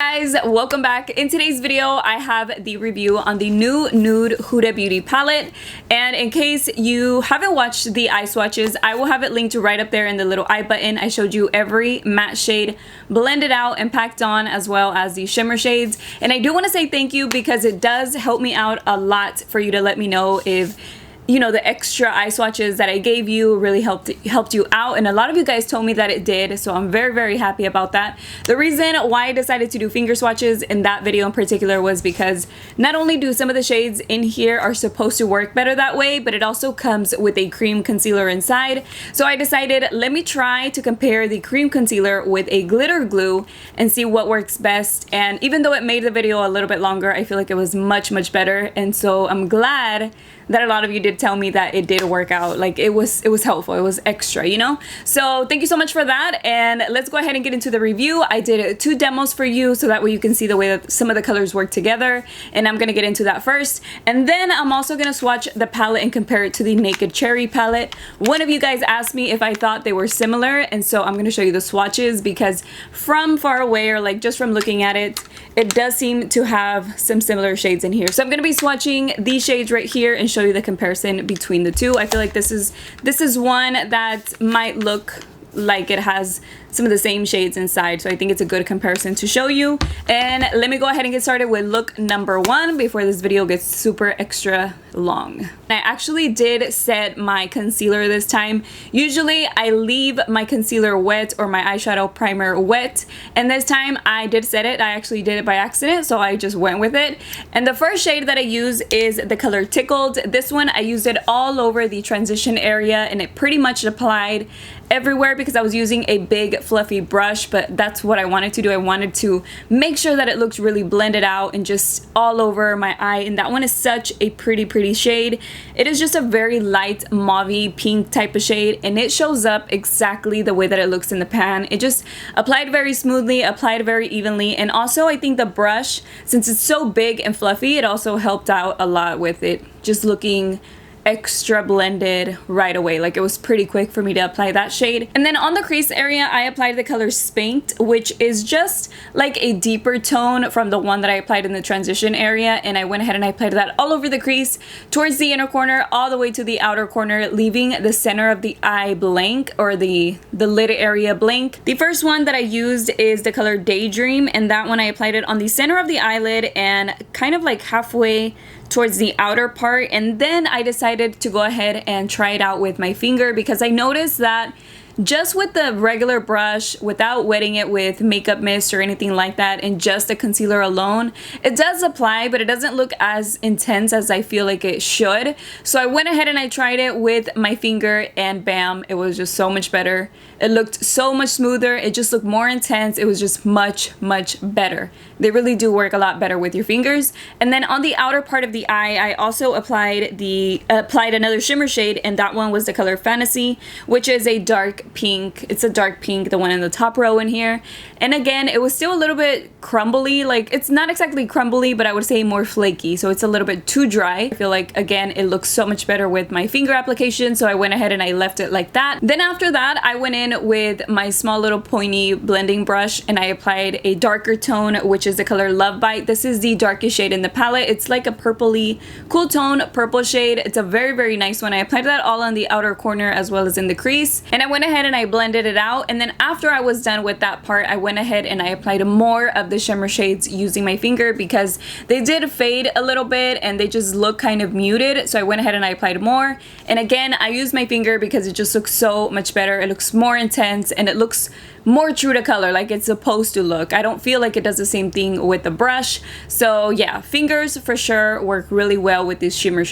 Guys, welcome back. In today's video I have the review on the new Nude Huda Beauty palette, and in case you haven't watched the eye swatches, I will have it linked right up there in the little eye button. I showed you every matte shade blended out and packed on, as well as the shimmer shades, and I do want to say thank you because it does help me out a lot for you to let me know if you know the extra eye swatches that I gave you really helped you out, and a lot of you guys told me that it did, so I'm very happy about that. The reason why I decided to do finger swatches in that video in particular was because not only do some of the shades in here are supposed to work better that way, but it also comes with a cream concealer inside. So I decided, let me try to compare the cream concealer with a glitter glue and see what works best. And even though it made the video a little bit longer, I feel like it was much better, and so I'm glad that a lot of you did tell me that it did work out. Like it was helpful, it was extra, you know? So thank you so much for that, and let's go ahead and get into the review. I did 2 demos for you so that way you can see the way that some of the colors work together, and I'm gonna get into that first, and then I'm also gonna swatch the palette and compare it to the Naked Cherry palette. One of you guys asked me if I thought they were similar, and so I'm gonna show you the swatches because from far away, or like just from looking at it, it does seem to have some similar shades in here. So I'm gonna be swatching these shades right here and show you the comparison between the two. I feel like this is one that might look like it has some of the same shades inside, so I think it's a good comparison to show you. And let me go ahead and get started with look number 1 before this video gets super extra long. I actually did set my concealer this time. Usually I leave my concealer wet or my eyeshadow primer wet, and this time I did set it. I actually did it by accident, so I just went with it. And the first shade that I use is the color Tickled. This one I used it all over the transition area, and it pretty much applied everywhere because I was using a big fluffy brush, but that's what I wanted to do. I wanted to make sure that it looked really blended out and just all over my eye, and that one is such a pretty shade. It is just a very light mauvey pink type of shade, and it shows up exactly the way that it looks in the pan. It just applied very smoothly, applied very evenly, and also I think the brush, since it's so big and fluffy, it also helped out a lot with it just looking extra blended right away. Like it was pretty quick for me to apply that shade. And then on the crease area, I applied the color Spanked, which is just like a deeper tone from the one that I applied in the transition area, and I went ahead and I applied that all over the crease, towards the inner corner, all the way to the outer corner, leaving the center of the eye blank, or the lid area blank. The first one that I used is the color Daydream, and that one I applied it on the center of the eyelid and kind of like halfway towards the outer part, and then I decided to go ahead and try it out with my finger because I noticed that just with the regular brush, without wetting it with makeup mist or anything like that, and just the concealer alone, it does apply, but it doesn't look as intense as I feel like it should. So I went ahead and I tried it with my finger, and bam, it was just so much better. It looked so much smoother. It just looked more intense. It was just much better. They really do work a lot better with your fingers. And then on the outer part of the eye, I also applied another shimmer shade, and that one was the color Fantasy, which is a dark pink. It's a dark pink, the one in the top row in here. And again, it was still a little bit crumbly. Like it's not exactly crumbly, but I would say more flaky, so it's a little bit too dry. I feel like again it looks so much better with my finger application, so I went ahead and I left it like that. Then after that, I went in with my small little pointy blending brush and I applied a darker tone, which is the color Love Bite. This is the darkest shade in the palette. It's like a purpley cool tone purple shade. It's a very nice one. I applied that all on the outer corner as well as in the crease, and I went ahead and I blended it out. And then after I was done with that part, I went ahead and I applied more of the shimmer shades using my finger because they did fade a little bit and they just look kind of muted, so I went ahead and I applied more. And again, I used my finger because it just looks so much better. It looks more intense and it looks more true to color, like it's supposed to look. I don't feel like it does the same thing with the brush. So yeah, fingers for sure work really well with these shimmer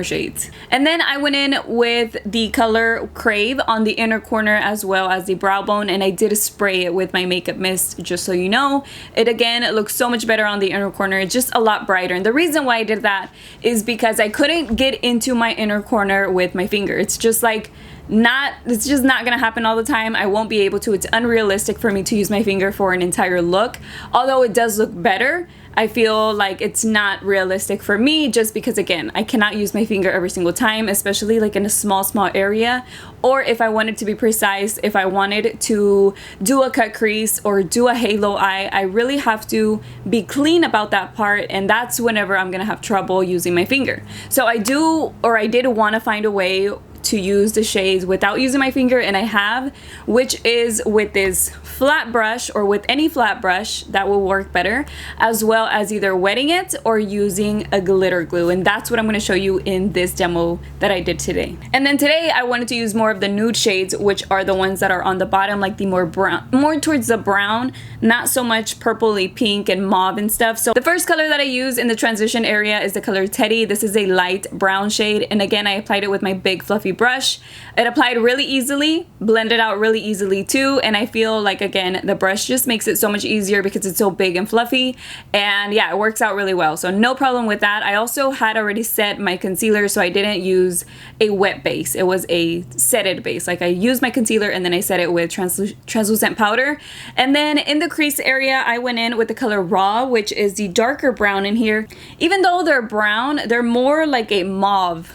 shades. And then I went in with the color Crave on the inner corner as well as the brow bone, and I did spray it with my makeup mist, just so you know. It again, it looks so much better on the inner corner. It's just a lot brighter, and the reason why I did that is because I couldn't get into my inner corner with my finger. It's just like it's just not gonna happen all the time. I won't be able to. It's unrealistic for me to use my finger for an entire look. Although it does look better, I feel like it's not realistic for me, just because again, I cannot use my finger every single time, especially like in a small area, or if I wanted to be precise, if I wanted to do a cut crease or do a halo eye, I really have to be clean about that part, and that's whenever I'm gonna have trouble using my finger. So I did want to find a way to use the shades without using my finger, and I have, which is with this flat brush, or with any flat brush that will work better, as well as either wetting it or using a glitter glue, and that's what I'm going to show you in this demo that I did today. And then today I wanted to use more of the nude shades, which are the ones that are on the bottom, like the more brown, more towards the brown, not so much purpley pink and mauve and stuff. So the first color that I use in the transition area is the color Teddy. This is a light brown shade, and again, I applied it with my big fluffy brush. It applied really easily, blended out really easily too, and I feel like, again, the brush just makes it so much easier because it's so big and fluffy, and yeah, it works out really well, so no problem with that. I also had already set my concealer, so I didn't use a wet base. It was a setted base. Like, I used my concealer and then I set it with translucent powder. And then in the crease area, I went in with the color Raw, which is the darker brown in here. Even though they're brown, they're more like a mauve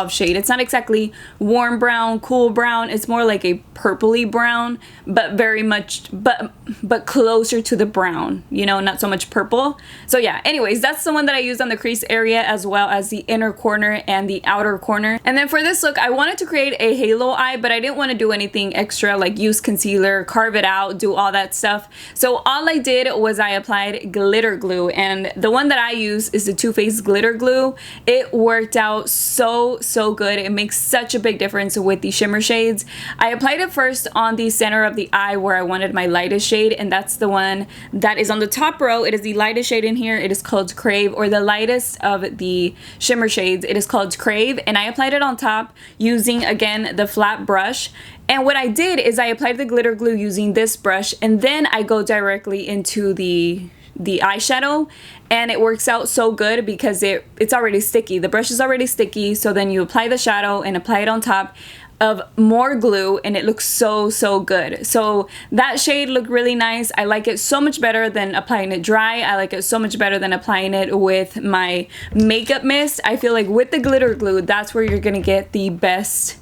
shade. It's not exactly warm brown, cool brown. It's more like a purpley brown, but very much, but closer to the brown, you know, not so much purple. So yeah, anyways, that's the one that I used on the crease area, as well as the inner corner and the outer corner. And then for this look, I wanted to create a halo eye, but I didn't want to do anything extra, like use concealer, carve it out, do all that stuff. So all I did was I applied glitter glue, and the one that I use is the Too Faced glitter glue. It worked out so good. It makes such a big difference with the shimmer shades. I applied it first on the center of the eye where I wanted my lightest shade, and that's the one that is on the top row. It is the lightest shade in here. It is called Crave, or the lightest of the shimmer shades. It is called Crave, and I applied it on top using, again, the flat brush. And what I did is I applied the glitter glue using this brush, and then I go directly into the eyeshadow, and it works out so good because it's already sticky. The brush is already sticky, so then you apply the shadow and apply it on top of more glue, and it looks so good. So that shade looked really nice. I like it so much better than applying it dry. I like it so much better than applying it with my makeup mist. I feel like with the glitter glue, that's where you're gonna get the best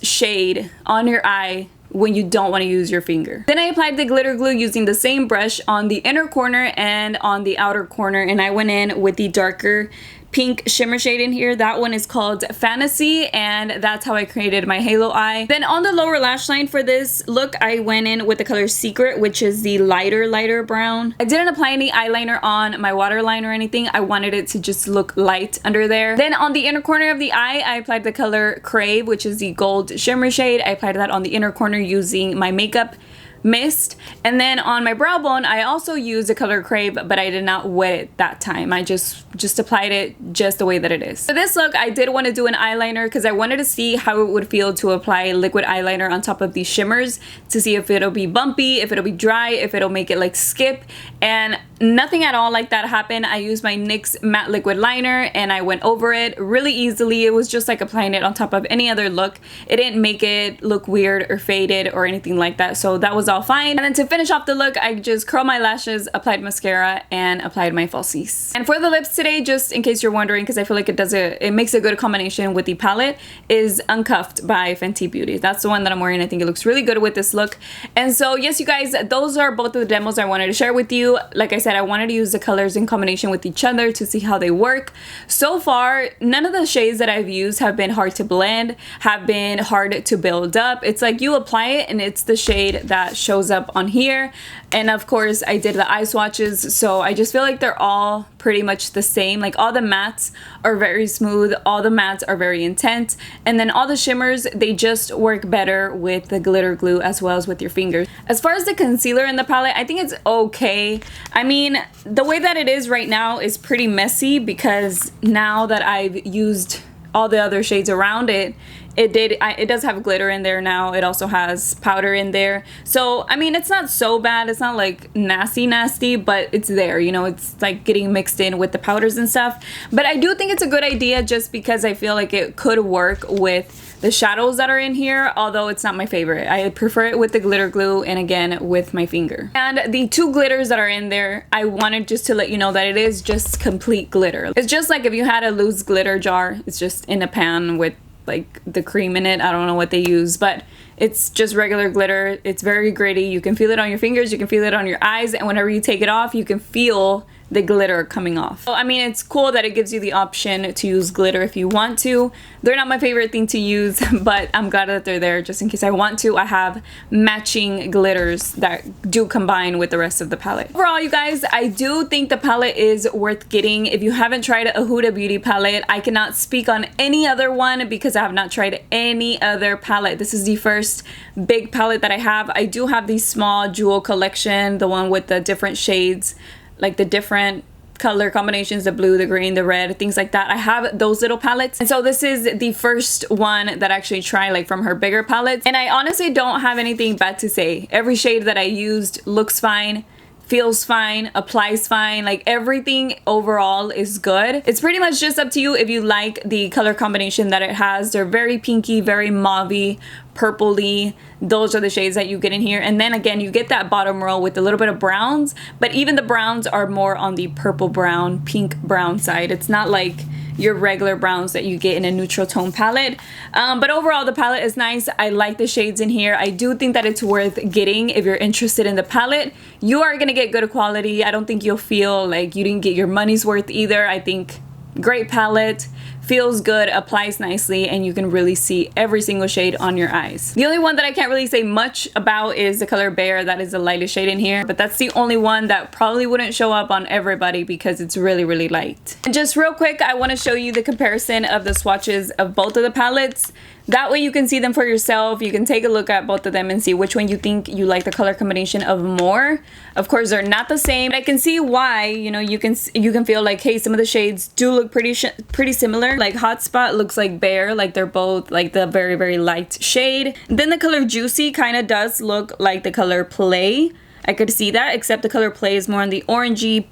shade on your eye when you don't want to use your finger. Then I applied the glitter glue using the same brush on the inner corner and on the outer corner, and I went in with the darker pink shimmer shade in here. That one is called Fantasy, and that's how I created my halo eye. Then on the lower lash line for this look, I went in with the color Secret, which is the lighter brown. I didn't apply any eyeliner on my waterline or anything. I wanted it to just look light under there. Then on the inner corner of the eye, I applied the color Crave, which is the gold shimmer shade. I applied that on the inner corner using my makeup mist. And then on my brow bone, I also used the color Crave, but I did not wet it that time. I just applied it just the way that it is. For this look, I did want to do an eyeliner because I wanted to see how it would feel to apply liquid eyeliner on top of these shimmers, to see if it'll be bumpy, if it'll be dry, if it'll make it like skip, and nothing at all like that happened. I used my NYX matte liquid liner and I went over it really easily. It was just like applying it on top of any other look. It didn't make it look weird or faded or anything like that, so that was all fine. And then to finish off the look, I just curled my lashes, applied mascara, and applied my falsies. And for the lips today, just in case you're wondering, because I feel like it makes a good combination with the palette, is Uncuffed by Fenty Beauty. That's the one that I'm wearing. I think it looks really good with this look. And so yes, you guys, those are both of the demos I wanted to share with you. Like I said, I wanted to use the colors in combination with each other to see how they work. So far, none of the shades that I've used have been hard to blend, have been hard to build up. It's like you apply it and it's the shade that shows up on here. And of course, I did the eye swatches, so I just feel like they're all pretty much the same. Like all the mattes are very smooth, all the mattes are very intense, and then all the shimmers, they just work better with the glitter glue as well as with your fingers. As far as the concealer in the palette, I think it's okay. I mean, the way that it is right now is pretty messy because now that I've used all the other shades around it, it does have glitter in there now. It also has powder in there. So, I mean, it's not so bad. It's not like nasty, but it's there, you know, it's like getting mixed in with the powders and stuff. But I do think it's a good idea just because I feel like it could work with the shadows that are in here, although it's not my favorite. I prefer it with the glitter glue and again with my finger. And the 2 glitters that are in there, I wanted just to let you know that it is just complete glitter. It's just like if you had a loose glitter jar, it's just in a pan with like the cream in it. I don't know what they use, but it's just regular glitter. It's very gritty. You can feel it on your fingers, you can feel it on your eyes, and whenever you take it off, you can feel the glitter coming off. So, I mean, it's cool that it gives you the option to use glitter if you want to. They're not my favorite thing to use, but I'm glad that they're there just in case I want to. I have matching glitters that do combine with the rest of the palette. Overall, you guys, I do think the palette is worth getting. If you haven't tried a Huda Beauty palette, I cannot speak on any other one because I have not tried any other palette. This is the first big palette that I have. I do have the small jewel collection, the one with the different shades, like the different color combinations, the blue, the green, the red, things like that. I have those little palettes, and so this is the first one that I actually try like from her bigger palettes, and I honestly don't have anything bad to say. Every shade that I used looks fine, feels fine, applies fine, like everything overall is good. It's pretty much just up to you if you like the color combination that it has. They're very pinky, very mauvey, purpley. Those are the shades that you get in here, and then again you get that bottom row with a little bit of browns, but even the browns are more on the purple brown, pink brown side. It's not like your regular browns that you get in a neutral tone palette. But overall, the palette is nice. I like the shades in here. I do think that it's worth getting if you're interested in the palette. You are gonna get good quality. I don't think you'll feel like you didn't get your money's worth either. I think great palette, feels good, applies nicely, and you can really see every single shade on your eyes. The only one that I can't really say much about is the color Bear. That is the lightest shade in here, but that's the only one that probably wouldn't show up on everybody because it's really, really light. And just real quick, I want to show you the comparison of the swatches of both of the palettes. That way you can see them for yourself. You can take a look at both of them and see which one you think you like the color combination of more. Of course, they're not the same, but I can see why. You know, you can feel like, hey, some of the shades do look pretty similar. Like Hotspot looks like Bear, like they're both like the very, very light shade. Then the color Juicy kind of does look like the color Play. I could see that, except the color Play is more on the orangey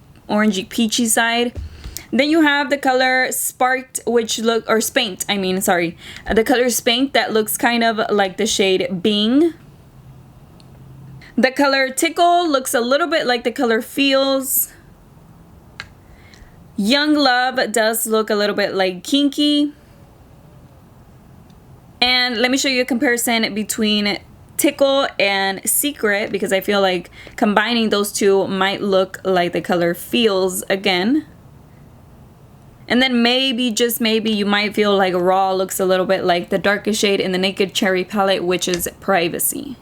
peachy side. Then you have the color Sparked, which Spanked, I mean, sorry. The color Spanked that looks kind of like the shade Bing. The color Tickle looks a little bit like the color Feels. Young Love does look a little bit like Kinky. And let me show you a comparison between Tickle and Secret, because I feel like combining those two might look like the color Feels again. And then maybe, just maybe, you might feel like Raw looks a little bit like the darkest shade in the Naked Cherry palette, which is Privacy.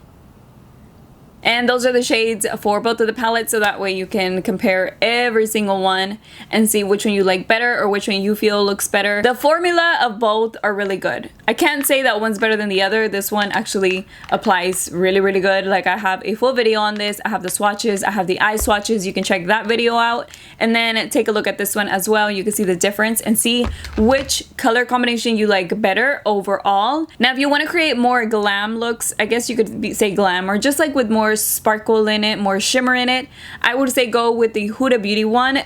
And those are the shades for both of the palettes, so that way you can compare every single one and see which one you like better or which one you feel looks better. The formula of both are really good. I can't say that one's better than the other. This one actually applies really, really good. Like, I have a full video on this. I have the swatches. I have the eye swatches. You can check that video out. And then take a look at this one as well. You can see the difference and see which color combination you like better overall. Now, if you want to create more glam looks, I guess you could say glam, or just like with more sparkle in it, more shimmer in it, I would say go with the Huda Beauty one.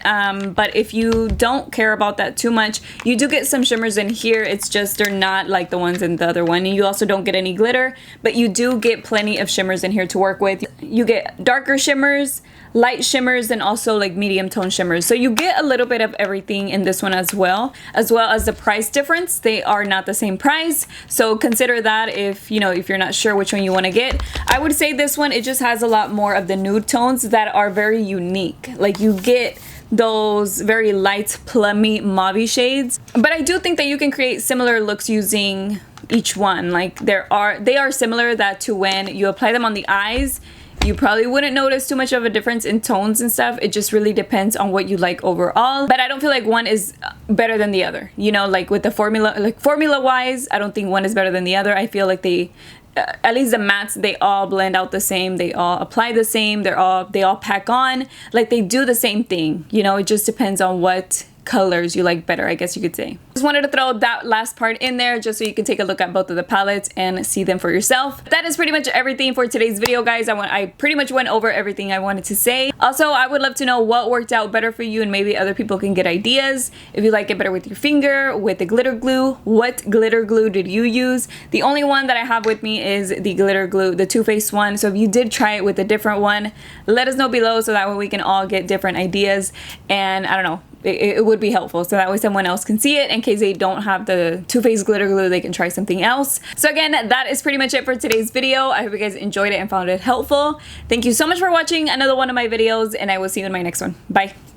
But if you don't care about that too much, you do get some shimmers in here. It's just they're not like the ones in the other one. And you also don't get any glitter, but you do get plenty of shimmers in here to work with. You get darker shimmers, light shimmers, and also like medium tone shimmers. So you get a little bit of everything in this one as well as the price difference. They are not the same price, so consider that if if you're not sure which one you want to get. I would say this one, it just has a lot more of the nude tones that are very unique. Like, you get those very light plummy mauve shades, but I do think that you can create similar looks using each one. Like, they are similar, that to when you apply them on the eyes, you probably wouldn't notice too much of a difference in tones and stuff. It just really depends on what you like overall. But I don't feel like one is better than the other. You know, like with the formula, like formula wise, I don't think one is better than the other. I feel like they, at least the mattes, they all blend out the same. They all apply the same. They all pack on. Like, they do the same thing. You know, it just depends on what colors you like better, I guess you could say. Just wanted to throw that last part in there just so you can take a look at both of the palettes and see them for yourself. That is pretty much everything for today's video, guys. I pretty much went over everything I wanted to say. Also, I would love to know what worked out better for you, and maybe other people can get ideas. If you like it better with your finger, with the glitter glue, what glitter glue did you use? The only one that I have with me is the glitter glue, the Too Faced one. So if you did try it with a different one, let us know below so that way we can all get different ideas. And I don't know, it would be helpful so that way someone else can see it in case they don't have the Too Faced glitter glue, they can try something else. So again, that is pretty much it for today's video. I hope you guys enjoyed it and found it helpful. Thank you so much for watching another one of my videos, and I will see you in my next one. Bye.